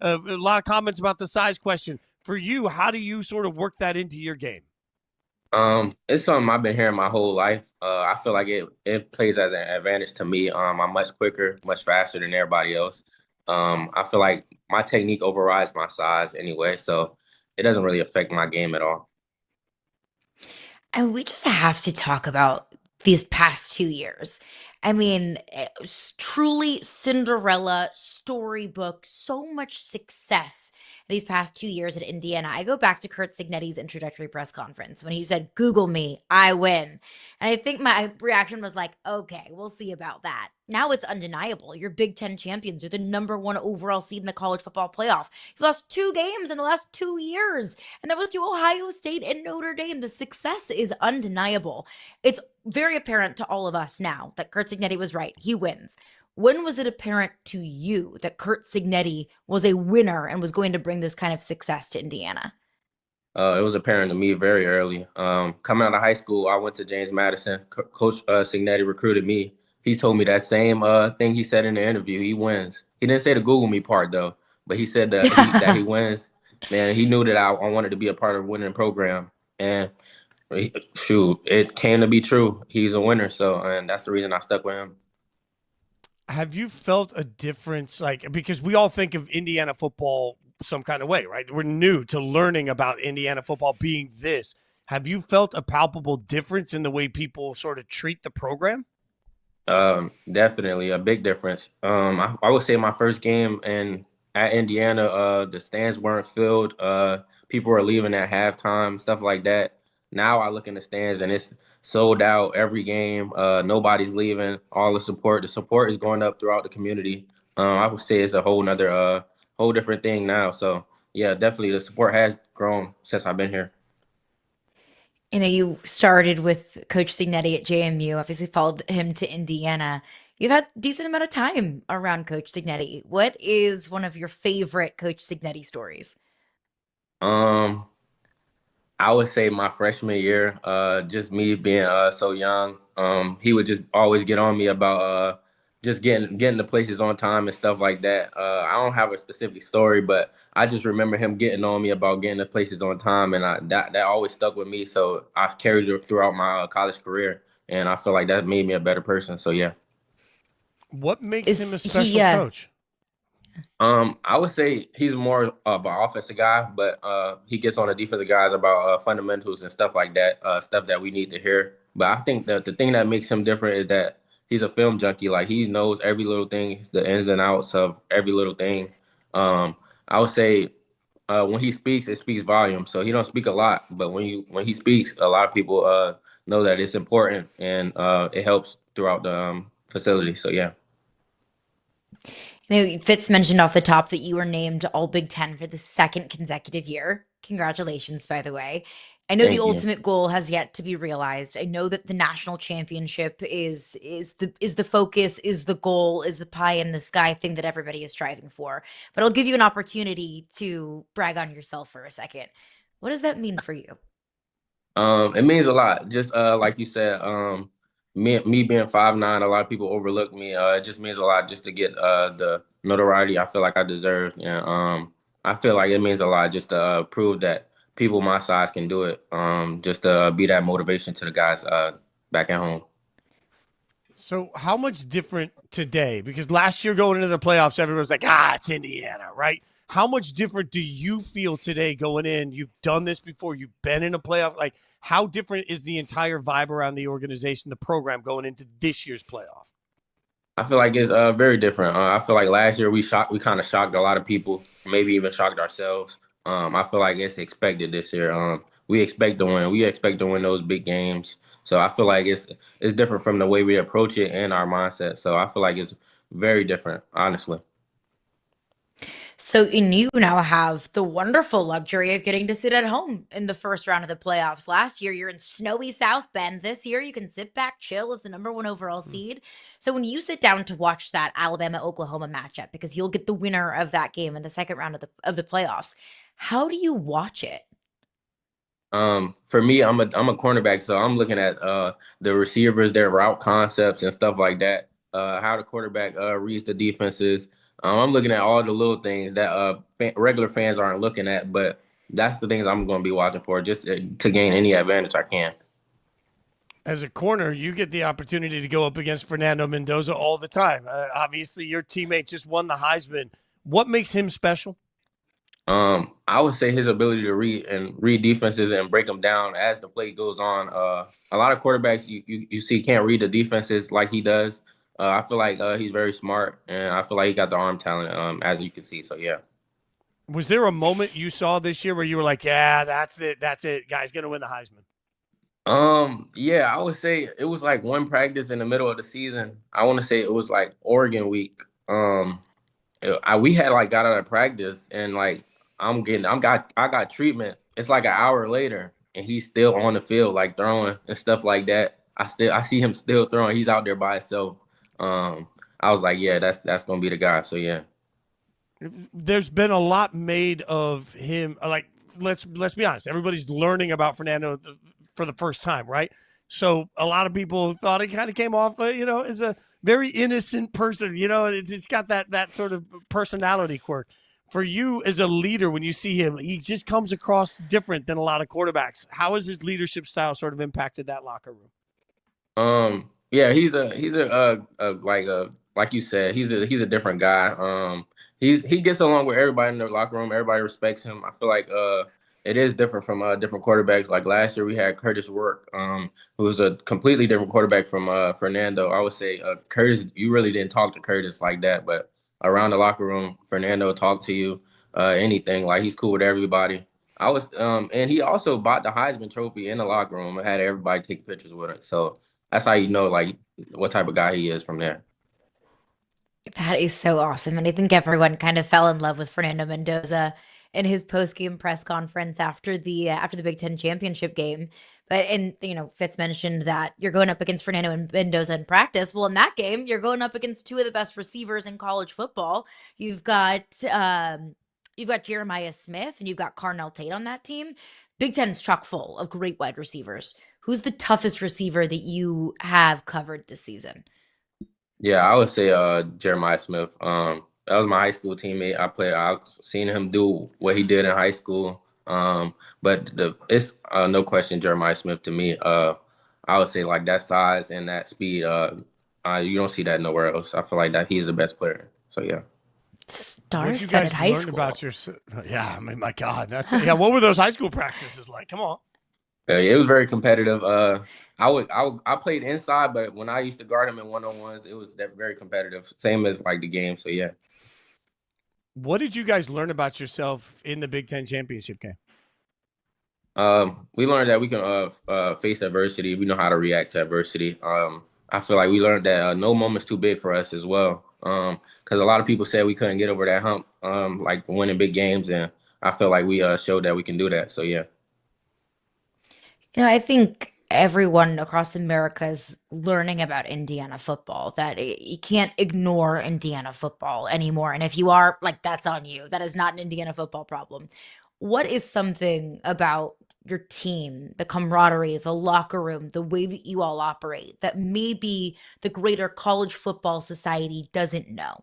A lot of comments about the size question. For you, how do you sort of work that into your game? It's something I've been hearing my whole life. I feel like it plays as an advantage to me. I'm much quicker, much faster than everybody else. I feel like my technique overrides my size anyway, so it doesn't really affect my game at all. And we just have to talk about these past 2 years. I mean, truly Cinderella storybook, so much success these past 2 years at Indiana. I go back to Curt Cignetti's introductory press conference when he said, Google me, I win. And I think my reaction was like, okay, we'll see about that. Now it's undeniable. You're Big Ten champions. You're the #1 overall seed in the college football playoff. You lost 2 games in the last 2 years. And that was to Ohio State and Notre Dame. The success is undeniable. It's very apparent to all of us now that Curt Cignetti was right. He wins. When was it apparent to you that Curt Cignetti was a winner and was going to bring this kind of success to Indiana? It was apparent to me very early. Coming out of high school, I went to James Madison. Coach Signetti recruited me. He told me that same thing he said in the interview. He wins. He didn't say the Google me part though, but he said that he wins. Man, he knew that I wanted to be a part of a winning program, and shoot, it came to be true. He's a winner, so and that's the reason I stuck with him. Have you felt a difference? Like, because we all think of Indiana football some kind of way, right? We're new to learning about Indiana football being this. Have you felt a palpable difference in the way people sort of treat the program? Definitely a big difference. I would say my first game in at Indiana, the stands weren't filled. People were leaving at halftime, stuff like that. Now I look in the stands and it's sold out every game. Nobody's leaving. All the support is going up throughout the community. I would say it's a whole different thing now. So yeah, definitely the support has grown since I've been here. You started with Coach Signetti at JMU, obviously followed him to Indiana. You've had a decent amount of time around Coach Signetti. What is one of your favorite Coach Signetti stories? Um, I would say my freshman year, just me being so young. He would just always get on me about just getting the places on time and stuff like that. I don't have a specific story, but I just remember him getting on me about getting the places on time, and that always stuck with me. So I carried it throughout my college career, and I feel like that made me a better person. So yeah. What makes him Is a he, special coach? I would say he's more of an offensive guy, but he gets on the defensive guys about fundamentals and stuff like that, stuff that we need to hear. But I think that the thing that makes him different is that he's a film junkie. Like he knows every little thing, the ins and outs of every little thing. I would say when he speaks, it speaks volume. So he don't speak a lot, but when he speaks, a lot of people know that it's important and it helps throughout the facility. So yeah. Fitz mentioned off the top that you were named All Big Ten for the second consecutive year. Congratulations, by the way. I know the Thank you. ultimate goal has yet to be realized. I know that the national championship is the focus, is the goal, is the pie in the sky thing that everybody is striving for. But I'll give you an opportunity to brag on yourself for a second. What does that mean for you? It means a lot. Just like you said, me being 5'9", a lot of people overlook me. It just means a lot just to get the notoriety I feel like I deserve. And I feel like it means a lot just to prove that people my size can do it. Just to be that motivation to the guys back at home. So, how much different today? Because last year going into the playoffs, everyone was like, it's Indiana, right? How much different do you feel today going in? You've done this before. You've been in a playoff. Like, how different is the entire vibe around the organization, the program going into this year's playoff? I feel like it's very different. I feel like last year we kind of shocked a lot of people, maybe even shocked ourselves. I feel like it's expected this year. We expect to win. We expect to win those big games. So I feel like it's different from the way we approach it and our mindset. So I feel like it's very different, honestly. And you now have the wonderful luxury of getting to sit at home in the first round of the playoffs. Last year, you're in snowy South Bend. This year, you can sit back, chill as the #1 overall seed. So when you sit down to watch that Alabama-Oklahoma matchup, because you'll get the winner of that game in the second round of the playoffs, how do you watch it? For me, I'm a cornerback, so I'm looking at the receivers, their route concepts and stuff like that. How the quarterback reads the defenses, I'm looking at all the little things that regular fans aren't looking at, but that's the things I'm going to be watching for, just to gain any advantage I can. As a corner, you get the opportunity to go up against Fernando Mendoza all the time. Obviously, your teammate just won the Heisman. What makes him special? I would say his ability to read defenses and break them down as the play goes on. A lot of quarterbacks you see can't read the defenses like he does. I feel like he's very smart, and I feel like he got the arm talent, as you can see. So yeah. Was there a moment you saw this year where you were like, "Yeah, that's it. That's it. Guy's going to win the Heisman." Yeah, I would say it was like one practice in the middle of the season. I want to say it was like Oregon week. We had like got out of practice and like I got treatment. It's like an hour later and he's still on the field like throwing and stuff like that. I see him still throwing. He's out there by himself. I was like, yeah, that's gonna be the guy. So yeah. There's been a lot made of him. Like, let's be honest. Everybody's learning about Fernando for the first time, right? So a lot of people thought he kind of came off, as a very innocent person. It's got that sort of personality quirk. For you as a leader, when you see him, he just comes across different than a lot of quarterbacks. How has his leadership style sort of impacted that locker room? Yeah, like you said, he's a different guy. He gets along with everybody in the locker room. Everybody respects him. I feel like it is different from different quarterbacks. Like last year we had Curtis Work, who was a completely different quarterback from Fernando. I would say Curtis, you really didn't talk to Curtis like that, but around the locker room, Fernando talked to you, anything. Like he's cool with everybody. And he also bought the Heisman Trophy in the locker room and had everybody take pictures with it. So that's how you know like what type of guy he is from there. That is so awesome. And I think everyone kind of fell in love with Fernando Mendoza in his post-game press conference after the Big Ten championship game. But and Fitz mentioned that you're going up against Fernando and Mendoza in practice. Well, in that game, you're going up against two of the best receivers in college football. You've got Jeremiah Smith and you've got Carnell Tate on that team. Big Ten is chock full of great wide receivers. Who's the toughest receiver that you have covered this season? Yeah, I would say Jeremiah Smith. That was my high school teammate. I've seen him do what he did in high school. But it's no question Jeremiah Smith to me. I would say like that size and that speed. You don't see that nowhere else. I feel like that he's the best player. So yeah. What did you Star-studded guys high learn school. about your? Yeah, I mean, my God, that's yeah. What were those high school practices like? Come on. It was very competitive. I played inside, but when I used to guard him in one-on-ones, it was that very competitive. Same as like the game. So yeah. What did you guys learn about yourself in the Big Ten championship game? We learned that we can face adversity. We know how to react to adversity. I feel like we learned that no moment's too big for us as well. Because a lot of people said we couldn't get over that hump, like winning big games, and I feel like we showed that we can do that. So yeah. I think everyone across America is learning about Indiana football, that you can't ignore Indiana football anymore. And if you are, like, that's on you. That is not an Indiana football problem. What is something about your team, the camaraderie, the locker room, the way that you all operate that maybe the greater college football society doesn't know?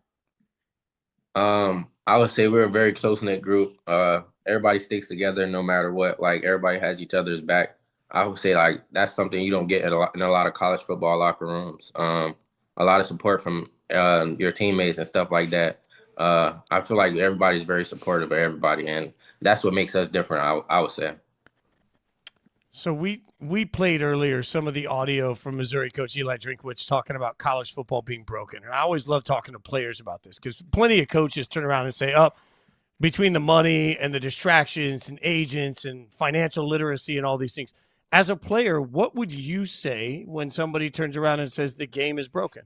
I would say we're a very close knit group. Everybody sticks together no matter what. Like everybody has each other's back. I would say like that's something you don't get in a lot of college football locker rooms. A lot of support from your teammates and stuff like that. I feel like everybody's very supportive of everybody, and that's what makes us different. I would say. So we played earlier some of the audio from Missouri coach Eli Drinkwitz talking about college football being broken, and I always love talking to players about this because plenty of coaches turn around and say, "Oh, between the money and the distractions and agents and financial literacy and all these things." As a player, what would you say when somebody turns around and says the game is broken?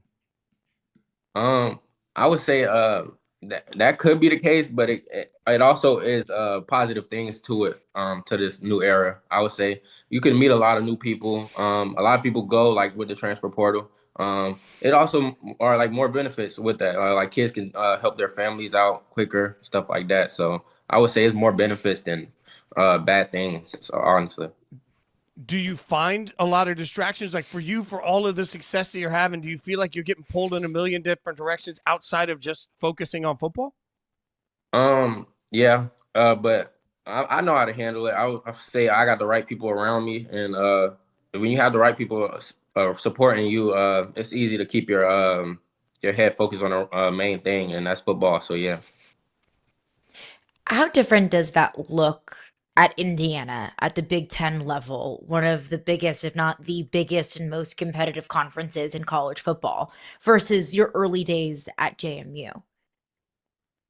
I would say that could be the case, but it also is positive things to it to this new era. I would say you can meet a lot of new people. A lot of people go like with the transfer portal. It also are like more benefits with that. Like kids can help their families out quicker, stuff like that. So I would say it's more benefits than bad things. So honestly. Do you find a lot of distractions? Like for you, for all of the success that you're having, do you feel like you're getting pulled in a million different directions outside of just focusing on football? Yeah, but I know how to handle it. I would say I got the right people around me, and when you have the right people supporting you, it's easy to keep your head focused on the main thing, and that's football. So yeah. How different does that look at Indiana at the Big Ten level, one of the biggest, if not the biggest and most competitive conferences in college football, versus your early days at JMU?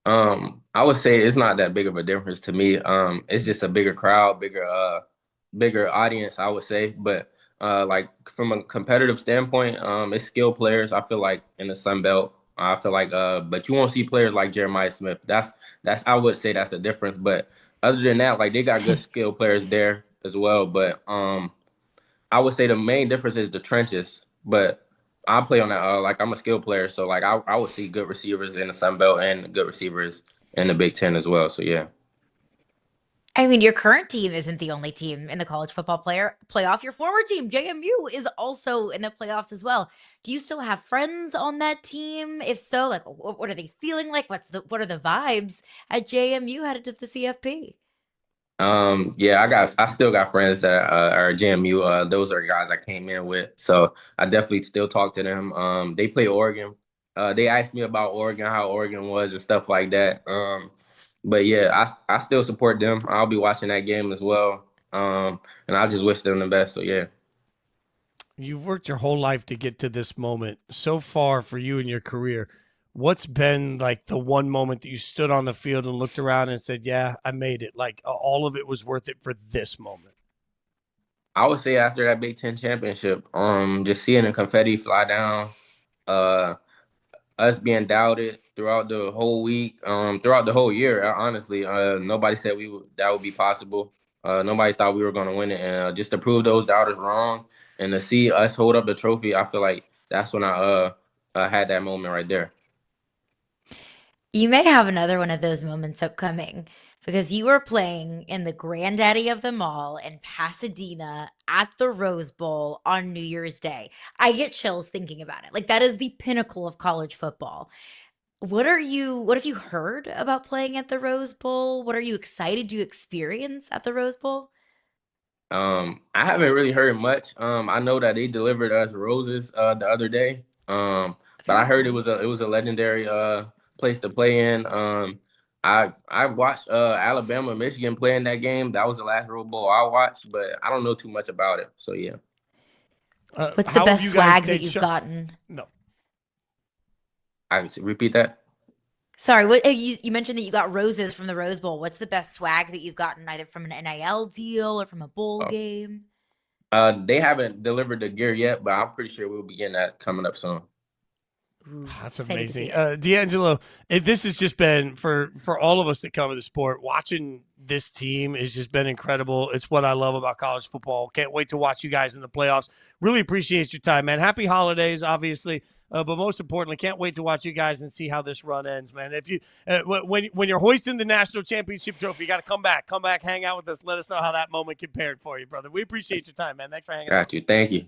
I would say it's not that big of a difference to me. It's just a bigger crowd, bigger audience, I would say. But like from a competitive standpoint, it's skill players. I feel like in the Sun Belt, I feel like but you won't see players like Jeremiah Smith. That's I would say that's a difference. But other than that, like they got good skill players there as well. But I would say the main difference is the trenches. But I play on that like I'm a skill player, so like I would see good receivers in the Sun Belt and good receivers in the Big Ten as well. So yeah. I mean, your current team isn't the only team in the college football playoff. Your former team, JMU, is also in the playoffs as well. Do you still have friends on that team? If so, like, what are they feeling like? What are the vibes at JMU headed to the CFP? Yeah, I still got friends that are JMU. Those are guys I came in with, so I definitely still talk to them. They play Oregon. They asked me about Oregon, how Oregon was and stuff like that. But yeah, I still support them. I'll be watching that game as well. And I just wish them the best. So yeah. You've worked your whole life to get to this moment. So far for you in your career, what's been like the one moment that you stood on the field and looked around and said, "Yeah, I made it. Like all of it was worth it for this moment." I would say after that Big Ten championship, just seeing the confetti fly down, uh, us being doubted throughout the whole week, throughout the whole year. Honestly, nobody said that would be possible. Nobody thought we were going to win it, and just to prove those doubters wrong and to see us hold up the trophy, I feel like that's when I had that moment right there. You may have another one of those moments upcoming because you are playing in the granddaddy of them all in Pasadena at the Rose Bowl on New Year's Day. I get chills thinking about it. Like that is the pinnacle of college football. What have you heard about playing at the Rose Bowl? What are you excited to experience at the Rose Bowl? I haven't really heard much. I know that they delivered us roses the other day. But I Very heard cool. it was a legendary place to play in. I watched Alabama Michigan play in that game. That was the last Rose Bowl I watched, but I don't know too much about it. So yeah. What's the How have best you guys swag that stayed you've sharp? gotten? No. I can repeat that. Sorry, you mentioned that you got roses from the Rose Bowl. What's the best swag that you've gotten either from an NIL deal or from a bowl Oh. game? They haven't delivered the gear yet, but I'm pretty sure we'll be getting that coming up soon. Ooh, That's excited to see amazing. it. D'Angelo, this has just been for all of us that cover the sport, watching this team has just been incredible. It's what I love about college football. Can't wait to watch you guys in the playoffs. Really appreciate your time, man. Happy holidays, obviously. But most importantly, can't wait to watch you guys and see how this run ends, man. If you when you're hoisting the national championship trophy, you got to come back, hang out with us. Let us know how that moment compared for you, brother. We appreciate your time, man. Thanks for hanging out Got with you. us. Thank you.